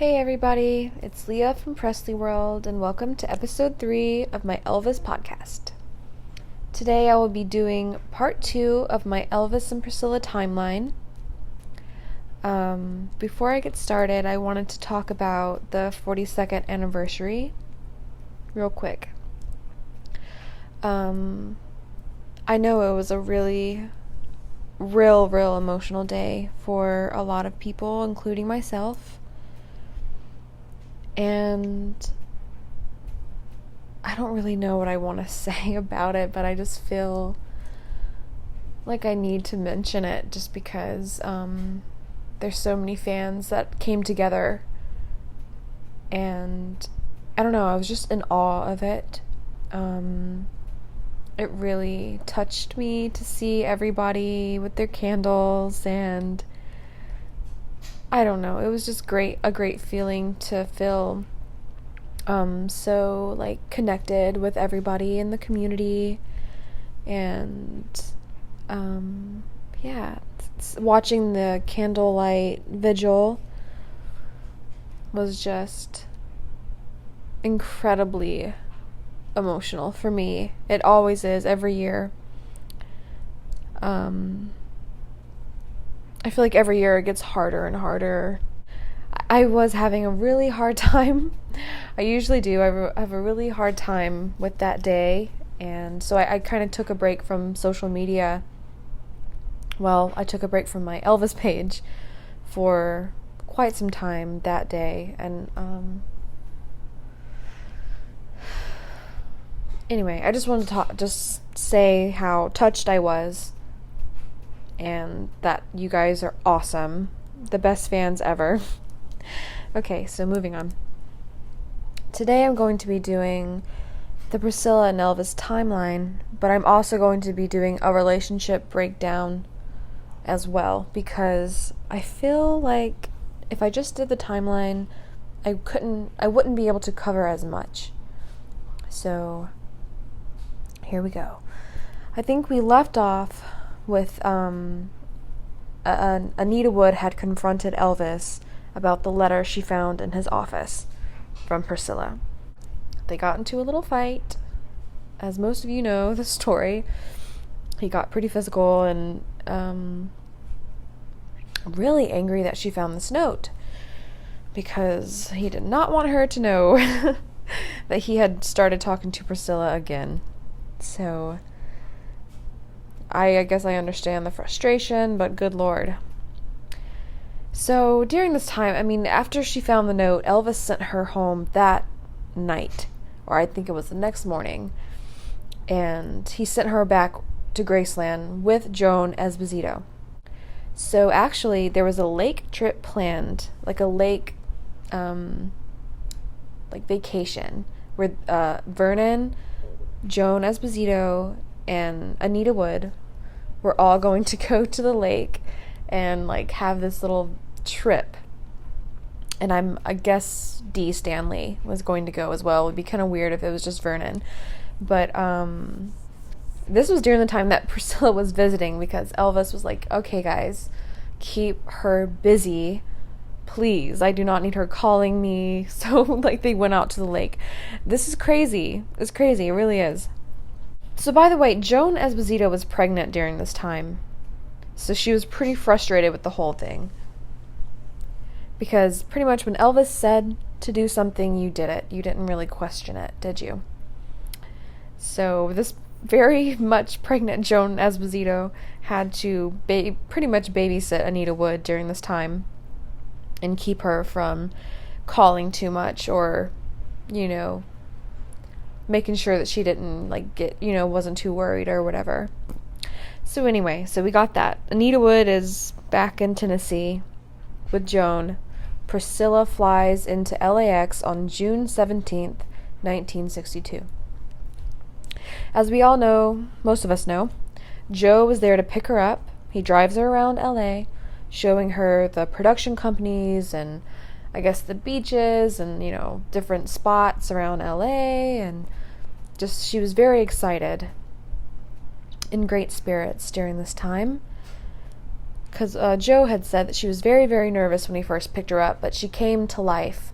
Hey everybody, it's Leah from Presley World, and welcome to episode 3 of my Elvis podcast. Today I will be doing part 2 of my Elvis and Priscilla timeline. Before I get started, I wanted to talk about the 42nd anniversary real quick. I know it was a really real emotional day for a lot of people, including myself. And I don't really know what I want to say about it, but I just feel like I need to mention it just because there's so many fans that came together, and I don't know, I was just in awe of it. It really touched me to see everybody with their candles, and I don't know, it was just a great feeling to feel so like connected with everybody in the community, and watching the candlelight vigil was just incredibly emotional for me. It always is every year. I feel like every year it gets harder and harder. I was having a really hard time. I usually do. I have a really hard time with that day. And so I kind of took a break from social media. Well, I took a break from my Elvis page for quite some time that day. And anyway, I just wanted to just say how touched I was, and that you guys are awesome. The best fans ever. Okay, so moving on. Today I'm going to be doing the Priscilla and Elvis timeline, but I'm also going to be doing a relationship breakdown as well, because I feel like if I just did the timeline, I wouldn't be able to cover as much. So here we go. I think we left off with Anita Wood had confronted Elvis about the letter she found in his office from Priscilla. They got into a little fight. As most of you know the story, he got pretty physical and really angry that she found this note, because he did not want her to know that he had started talking to Priscilla again. So I guess I understand the frustration, but good Lord. So during this time, after she found the note, Elvis sent her home that night, or I think it was the next morning, and he sent her back to Graceland with Joan Esposito. So actually, there was a lake trip planned, like a lake, like vacation, where Vernon, Joan Esposito, and Anita Wood were all going to go to the lake and like have this little trip. And I guess Dee Stanley was going to go as well. It would be kind of weird if it was just Vernon. But this was during the time that Priscilla was visiting, because Elvis was like, okay guys, keep her busy, please. I do not need her calling me. So like they went out to the lake. This is crazy. It's crazy. It really is. So by the way, Joan Esposito was pregnant during this time. So she was pretty frustrated with the whole thing. Because pretty much when Elvis said to do something, you did it. You didn't really question it, did you? So this very much pregnant Joan Esposito had to pretty much babysit Anita Wood during this time and keep her from calling too much, or, making sure that she didn't wasn't too worried or whatever. So anyway, so we got that. Anita Wood is back in Tennessee with Joan. Priscilla flies into LAX on June 17th, 1962. As we all know, most of us know, Joe was there to pick her up. He drives her around LA, showing her the production companies and I guess the beaches and, different spots around LA, and just she was very excited, in great spirits during this time. because Joe had said that she was very, very nervous when he first picked her up, but she came to life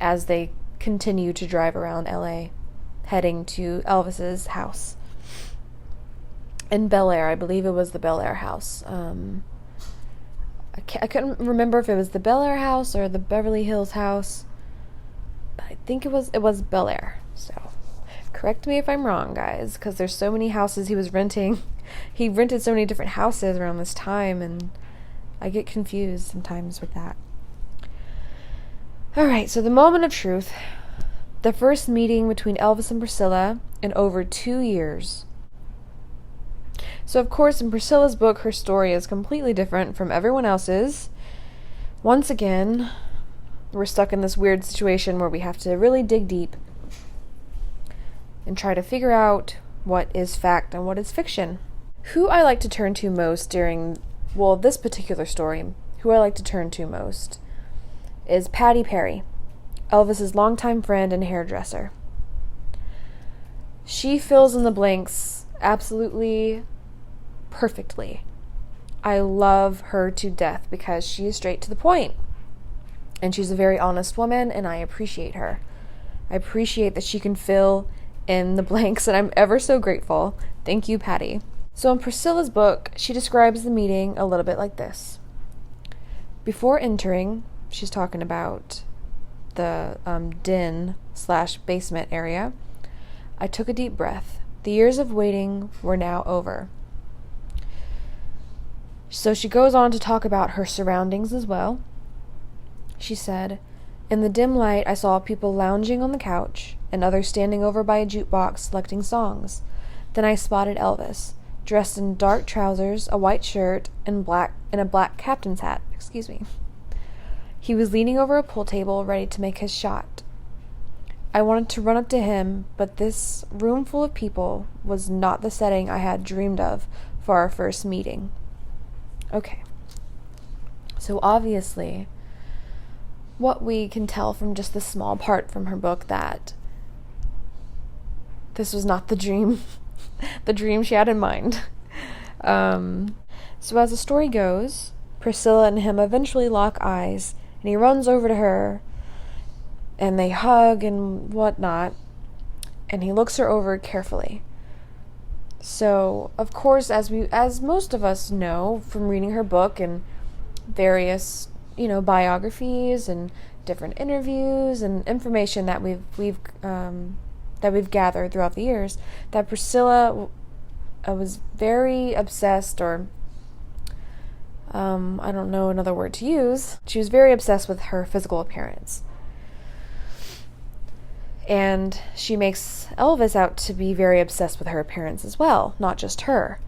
as they continued to drive around LA, heading to Elvis's house in Bel Air. I believe it was the Bel Air house. I couldn't remember if it was the Bel Air house or the Beverly Hills house, but I think it was Bel Air. So correct me if I'm wrong, guys, because there's so many houses he was renting. He rented so many different houses around this time, and I get confused sometimes with that. Alright, so the moment of truth. The first meeting between Elvis and Priscilla in over 2 years. So, of course, in Priscilla's book, her story is completely different from everyone else's. Once again, we're stuck in this weird situation where we have to really dig deep and try to figure out what is fact and what is fiction. Who I like to turn to most during, this particular story, who I like to turn to most is Patty Perry, Elvis's longtime friend and hairdresser. She fills in the blanks absolutely perfectly. I love her to death because she is straight to the point. And she's a very honest woman, and I appreciate her. I appreciate that she can fill in the blanks, and I'm ever so grateful. Thank you, Patty. So in Priscilla's book, she describes the meeting a little bit like this. Before entering, she's talking about the den/basement area. I took a deep breath. The years of waiting were now over. So she goes on to talk about her surroundings as well. She said, "In the dim light, I saw people lounging on the couch and others standing over by a jukebox selecting songs. Then I spotted Elvis, dressed in dark trousers, a white shirt, and a black captain's hat. He was leaning over a pool table, ready to make his shot. I wanted to run up to him, but this room full of people was not the setting I had dreamed of for our first meeting." Okay. So obviously, what we can tell from just this small part from her book, that this was not the dream, the dream she had in mind. So as the story goes, Priscilla and him eventually lock eyes, and he runs over to her, and they hug and whatnot, and he looks her over carefully. So, of course, as most of us know from reading her book and various, biographies and different interviews and information that we've gathered throughout the years, that Priscilla was very obsessed, or I don't know another word to use. She was very obsessed with her physical appearance. And she makes Elvis out to be very obsessed with her appearance as well, not just her.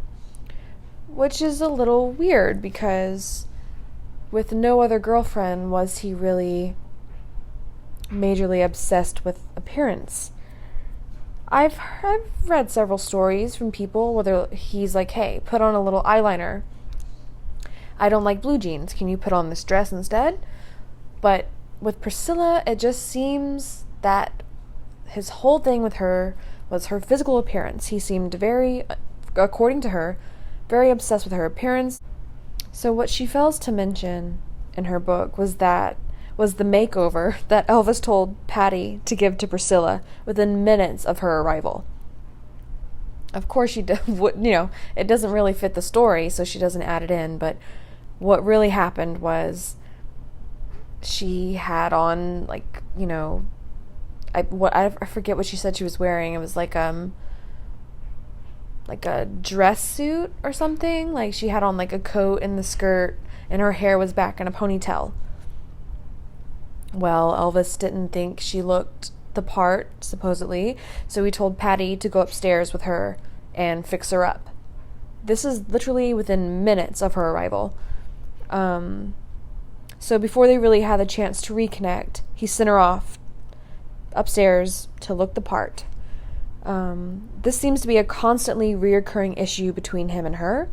Which is a little weird, because with no other girlfriend was he really majorly obsessed with appearance. I've read several stories from people where he's like, "Hey, put on a little eyeliner. I don't like blue jeans. Can you put on this dress instead?" But with Priscilla, it just seems that his whole thing with her was her physical appearance. He seemed very, according to her, very obsessed with her appearance. So what she fails to mention in her book was the makeover that Elvis told Patty to give to Priscilla within minutes of her arrival. Of course, it doesn't really fit the story, so she doesn't add it in, but what really happened was she had on, I forget what she said she was wearing. It was like a dress suit or something. Like, she had on like a coat and the skirt, and her hair was back in a ponytail. Well, Elvis didn't think she looked the part, supposedly, so he told Patty to go upstairs with her and fix her up. This is literally within minutes of her arrival. So before they really had the chance to reconnect, he sent her off upstairs to look the part. This seems to be a constantly reoccurring issue between him and her.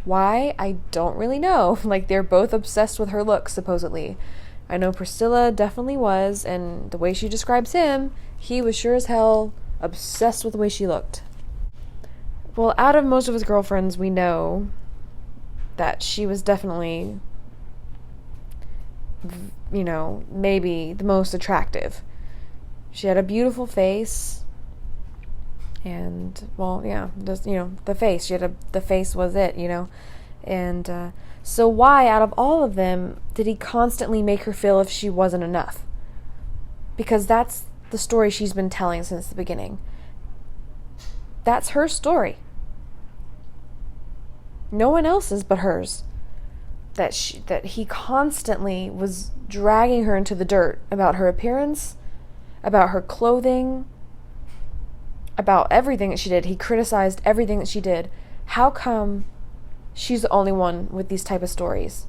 Why? I don't really know. They're both obsessed with her looks, supposedly. I know Priscilla definitely was, and the way she describes him, he was sure as hell obsessed with the way she looked. Well, out of most of his girlfriends, we know that she was definitely, maybe the most attractive. She had a beautiful face, and, well, yeah, just, the face. The face was it, and so why, out of all of them, did he constantly make her feel if she wasn't enough? Because that's the story she's been telling since the beginning. That's her story. No one else's but hers. That he constantly was dragging her into the dirt about her appearance, about her clothing, about everything that she did. He criticized everything that she did. How come she's the only one with these type of stories?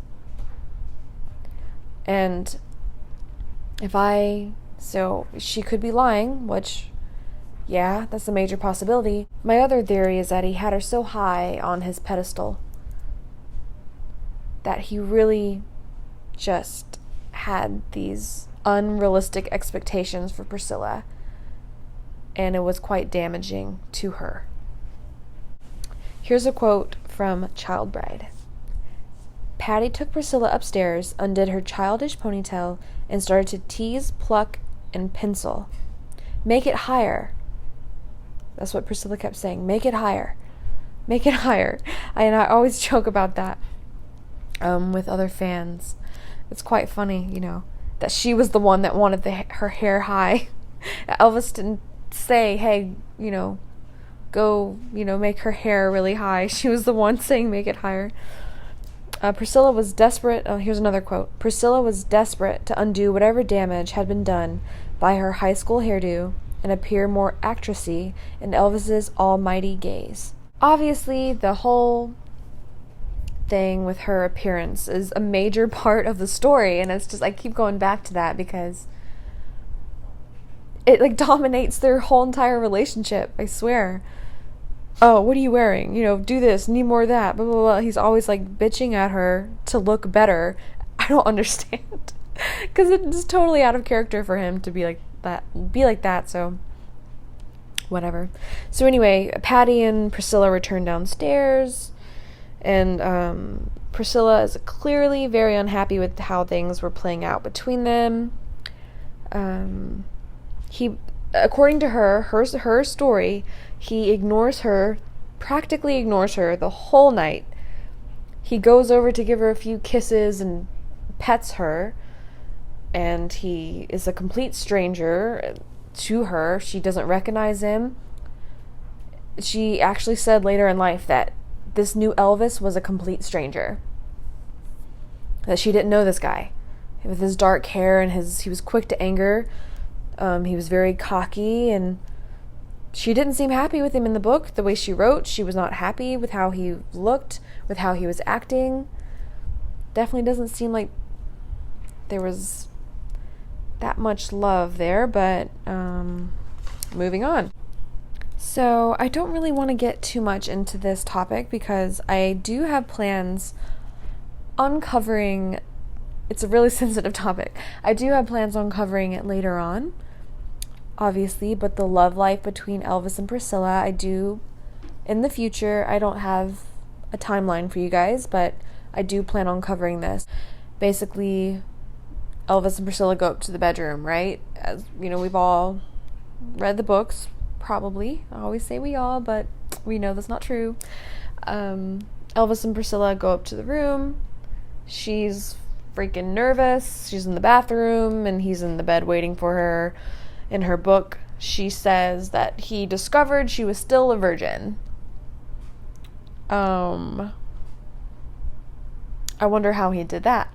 And so she could be lying, which, yeah, that's a major possibility. My other theory is that he had her so high on his pedestal that he really just had these unrealistic expectations for Priscilla, and it was quite damaging to her. Here's a quote from Child Bride. Patty took Priscilla upstairs, undid her childish ponytail, and started to tease, pluck, and pencil. Make it higher. That's what Priscilla kept saying. Make it higher. Make it higher. And I always joke about that with other fans. It's quite funny, that she was the one that wanted her hair high. Elvis didn't say, hey, go, make her hair really high. She was the one saying make it higher. Priscilla was desperate. Oh, here's another quote. Priscilla was desperate to undo whatever damage had been done by her high school hairdo and appear more actressy in Elvis's almighty gaze. Obviously, the whole thing with her appearance is a major part of the story, and it's just, I keep going back to that because it dominates their whole entire relationship, I swear. Oh, what are you wearing? Do this, need more of that, blah, blah, blah. He's always bitching at her to look better. I don't understand. Because it's totally out of character for him to be like that, so whatever. So anyway, Patty and Priscilla return downstairs, and Priscilla is clearly very unhappy with how things were playing out between them. He, according to her story, he practically ignores her the whole night. He goes over to give her a few kisses and pets her, and he is a complete stranger to her. She doesn't recognize him. She actually said later in life that this new Elvis was a complete stranger. That she didn't know this guy. With his dark hair and he was quick to anger. He was very cocky, and she didn't seem happy with him in the book. The way she wrote, she was not happy with how he looked, with how he was acting. Definitely doesn't seem like there was that much love there, but moving on. So I don't really want to get too much into this topic because I do have plans on covering. It's a really sensitive topic. I do have plans on covering it later on, obviously, but the love life between Elvis and Priscilla, I do in the future. I don't have a timeline for you guys, but I do plan on covering this. Basically, Elvis and Priscilla go up to the bedroom, right? As we've all read the books, probably. I always say we all, but we know that's not true. Elvis and Priscilla go up to the room. She's freaking nervous. She's in the bathroom, and he's in the bed waiting for her. In her book, she says that he discovered she was still a virgin. I wonder how he did that.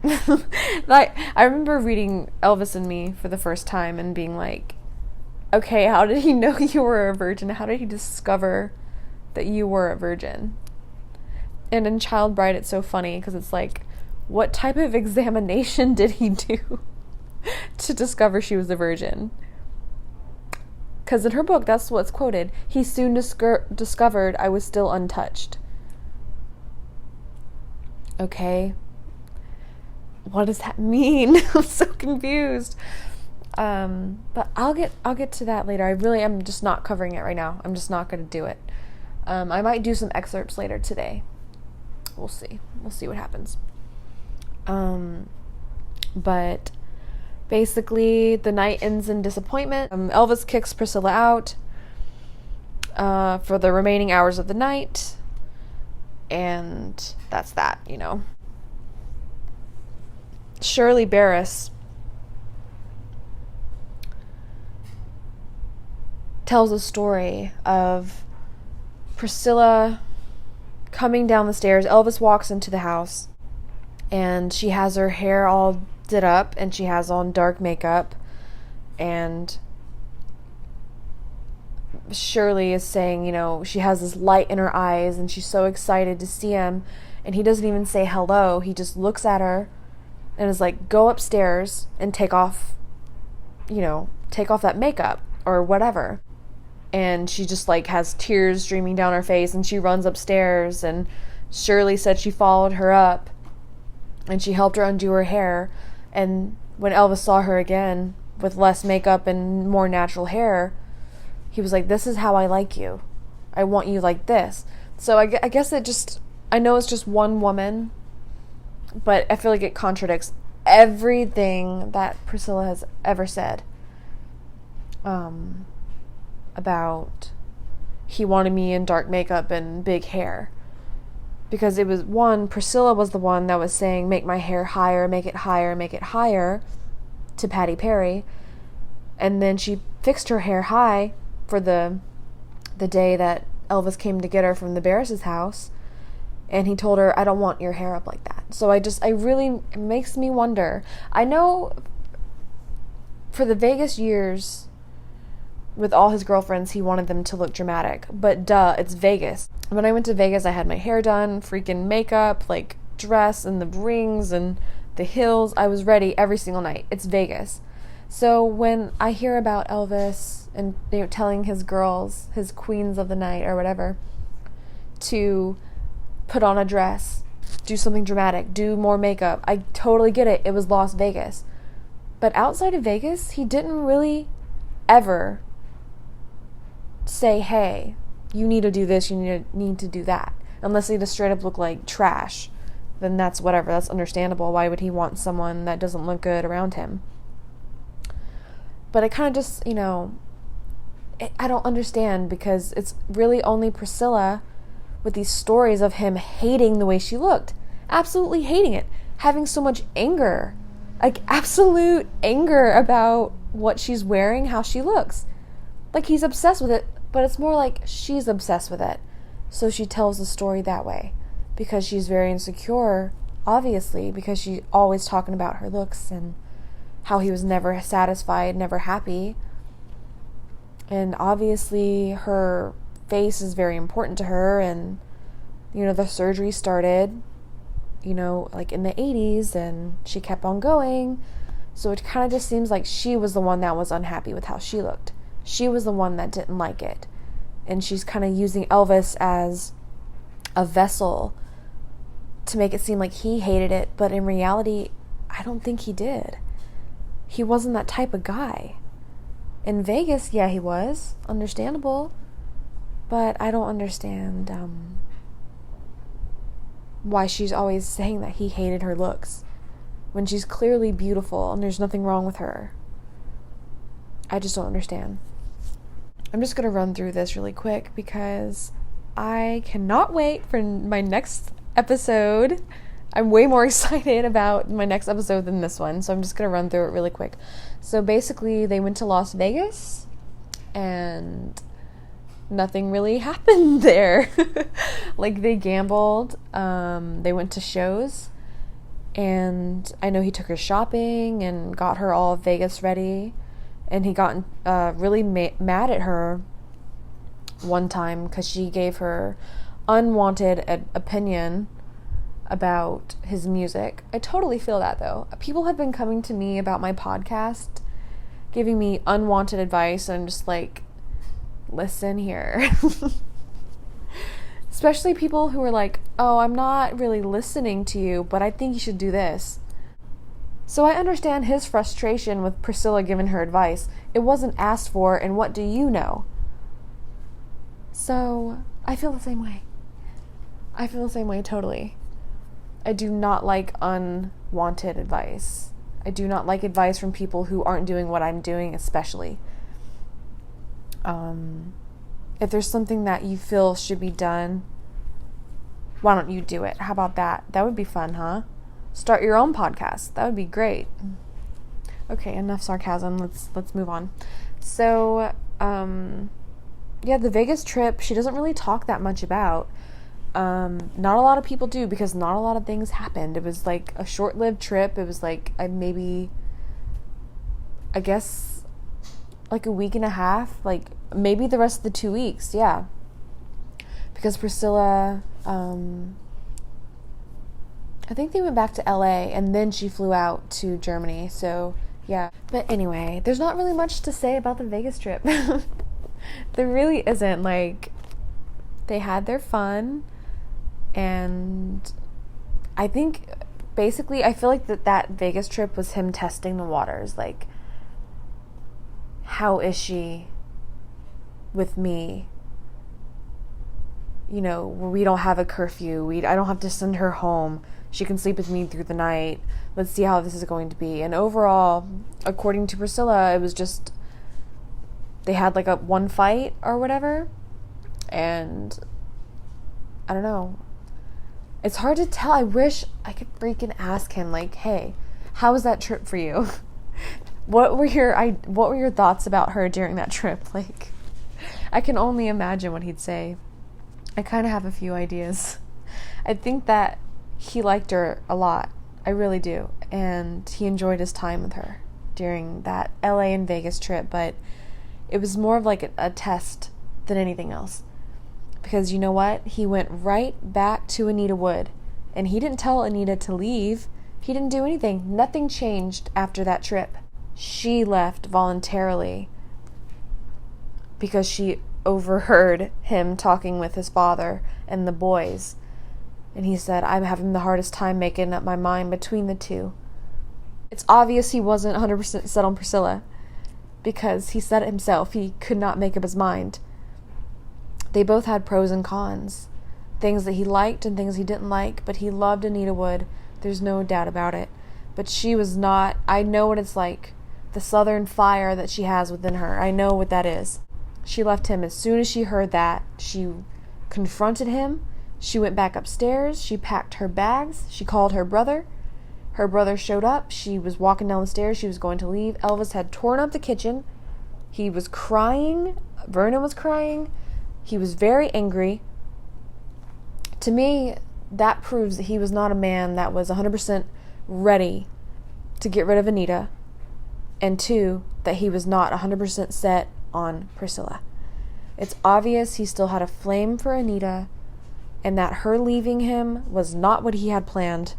I remember reading Elvis and Me for the first time and being like, okay, how did he know you were a virgin? How did he discover that you were a virgin? And in Child Bride, it's so funny because it's like, what type of examination did he do to discover she was a virgin? Because in her book, that's what's quoted. He soon discovered I was still untouched. Okay. What does that mean? I'm so confused. But I'll get to that later. I'm just not covering it right now. I'm just not going to do it. I might do some excerpts later today. we'll see. We'll see what happens. But basically, the night ends in disappointment. Elvis kicks Priscilla out for the remaining hours of the night. And that's that, you know. Shirley Barris tells a story of Priscilla coming down the stairs. Elvis walks into the house, and she has her hair all did up, and she has on dark makeup, and Shirley is saying, you know, she has this light in her eyes, and she's so excited to see him, and he doesn't even say hello. He just looks at her and is like, go upstairs and take off that makeup or whatever. And she just like has tears streaming down her face, and she runs upstairs, and Shirley said she followed her up and she helped her undo her hair. And when Elvis saw her again with less makeup and more natural hair, he was like, this is how I like you. I want you like this. So I guess I know it's just one woman, but I feel like it contradicts everything that Priscilla has ever said. About he wanted me in dark makeup and big hair. Because it was Priscilla was the one that was saying, make my hair higher, make it higher, make it higher, to Patty Perry. And then she fixed her hair high for the day that Elvis came to get her from the Barris's house. And he told her, I don't want your hair up like that. So it makes me wonder. I know for the Vegas years, with all his girlfriends, he wanted them to look dramatic. But duh, it's Vegas. When I went to Vegas, I had my hair done, freaking makeup, like dress and the rings and the heels. I was ready every single night. It's Vegas. So when I hear about Elvis and telling his girls, his queens of the night or whatever, to put on a dress, do something dramatic, do more makeup, I totally get it. It was Las Vegas. But outside of Vegas, he didn't really ever say, hey, you need to do this, you need to do that. Unless they just straight up look like trash, then that's whatever, that's understandable. Why would he want someone that doesn't look good around him? But I kind of just, I don't understand, because it's really only Priscilla with these stories of him hating the way she looked. Absolutely hating it. Having so much anger. Like, absolute anger about what she's wearing, how she looks. Like, he's obsessed with it, but it's more like she's obsessed with it. So she tells the story that way. Because she's very insecure, obviously, because she's always talking about her looks and how he was never satisfied, never happy. And obviously her face is very important to her, and, the surgery started, like in the 80s, and she kept on going. So it kind of just seems like she was the one that was unhappy with how she looked. She was the one that didn't like it. And she's kind of using Elvis as a vessel to make it seem like he hated it. But in reality, I don't think he did. He wasn't that type of guy. In Vegas, yeah, he was. Understandable. But I don't understand why she's always saying that he hated her looks, when she's clearly beautiful and there's nothing wrong with her. I just don't understand. I'm just going to run through this really quick because I cannot wait for my next episode. I'm way more excited about my next episode than this one, so I'm just going to run through it really quick. So basically, they went to Las Vegas, and nothing really happened there. Like, they gambled, they went to shows, and I know he took her shopping and got her all Vegas ready. And he got really mad at her one time because she gave her unwanted opinion about his music. I totally feel that, though. People have been coming to me about my podcast, giving me unwanted advice, and I'm just like, listen here. Especially people who are like, oh, I'm not really listening to you, but I think you should do this. So I understand his frustration with Priscilla giving her advice. It wasn't asked for, and what do you know? So I feel the same way. I feel the same way, totally. I do not like unwanted advice. I do not like advice from people who aren't doing what I'm doing, especially. If there's something that you feel should be done, why don't you do it? How about that? That would be fun, huh? Start your own podcast. That would be great. Okay, enough sarcasm. Let's move on. So, yeah, the Vegas trip, she doesn't really talk that much about. Not a lot of people do, because not a lot of things happened. It was like a short-lived trip. It was like I guess like a week and a half, like maybe the rest of the 2 weeks. Yeah, because Priscilla, I think they went back to LA and then she flew out to Germany. So yeah, but anyway, there's not really much to say about the Vegas trip. There really isn't. Like, they had their fun. And I think, basically, I feel like that Vegas trip was him testing the waters. Like, how is she with me? You know, we don't have a curfew. I don't have to send her home. She can sleep with me through the night. Let's see how this is going to be. And overall, according to Priscilla, it was just, they had like one fight or whatever. And I don't know. It's hard to tell. I wish I could freaking ask him, like, hey, how was that trip for you? What were your thoughts about her during that trip? Like, I can only imagine what he'd say. I kind of have a few ideas. I think that he liked her a lot. I really do. And he enjoyed his time with her during that LA and Vegas trip, but it was more of like a test than anything else. Because you know what? He went right back to Anita Wood. And he didn't tell Anita to leave. He didn't do anything. Nothing changed after that trip. She left voluntarily because she overheard him talking with his father and the boys. And he said, I'm having the hardest time making up my mind between the two. It's obvious he wasn't 100% set on Priscilla, because he said it himself. He could not make up his mind. They both had pros and cons. Things that he liked and things he didn't like, but he loved Anita Wood. There's no doubt about it. But she was not. I know what it's like. The southern fire that she has within her. I know what that is. She left him as soon as she heard that. She confronted him. She went back upstairs. She packed her bags. She called her brother. Her brother showed up. She was walking down the stairs. She was going to leave. Elvis had torn up the kitchen. He was crying. Vernon was crying. He was very angry. To me, that proves that he was not a man that was 100% ready to get rid of Anita. And two, that he was not 100% set on Priscilla. It's obvious he still had a flame for Anita, and that her leaving him was not what he had planned.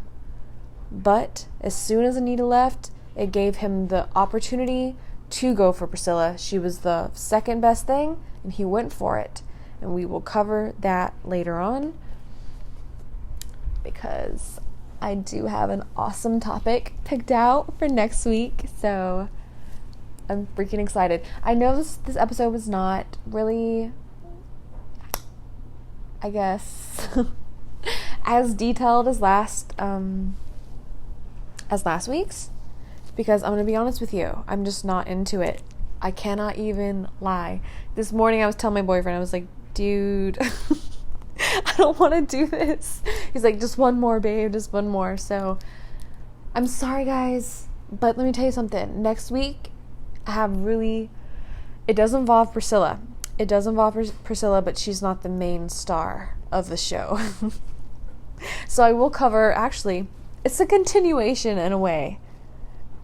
But as soon as Anita left, it gave him the opportunity to go for Priscilla. She was the second best thing, and he went for it. And we will cover that later on, because I do have an awesome topic picked out for next week. So I'm freaking excited. I know this episode was not really, I guess, as detailed as last week's, because I'm going to be honest with you, I'm just not into it. I cannot even lie. This morning I was telling my boyfriend, I was like, dude, I don't want to do this. He's like, just one more, babe, just one more. So I'm sorry, guys, but let me tell you something. Next week, it does involve Priscilla. It does involve Priscilla, but she's not the main star of the show. So I will cover, actually, it's a continuation in a way.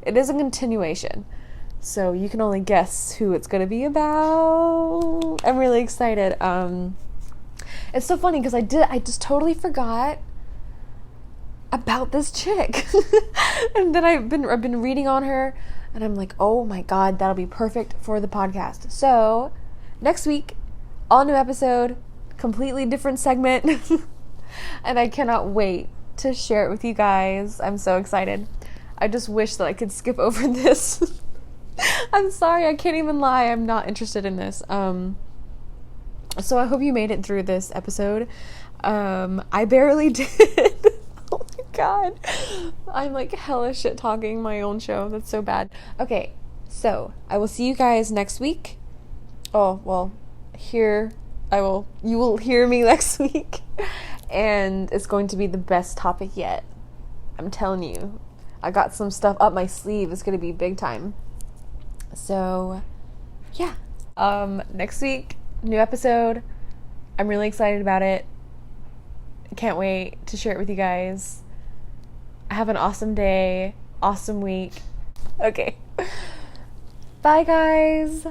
It is a continuation. So you can only guess who it's going to be about. I'm really excited. It's so funny because I just totally forgot about this chick. And then I've been reading on her, and I'm like, oh my God, that'll be perfect for the podcast. So next week, all new episode, completely different segment. And I cannot wait to share it with you guys. I'm so excited. I just wish that I could skip over this. I'm sorry, I can't even lie. I'm not interested in this. So I hope you made it through this episode. I barely did. Oh my God. I'm like hella shit talking my own show. That's so bad. Okay, so I will see you guys next week. Oh, well, you will hear me next week. And it's going to be the best topic yet. I'm telling you. I got some stuff up my sleeve. It's going to be big time. So, yeah. Next week, new episode. I'm really excited about it. Can't wait to share it with you guys. Have an awesome day, awesome week. Okay. Bye, guys.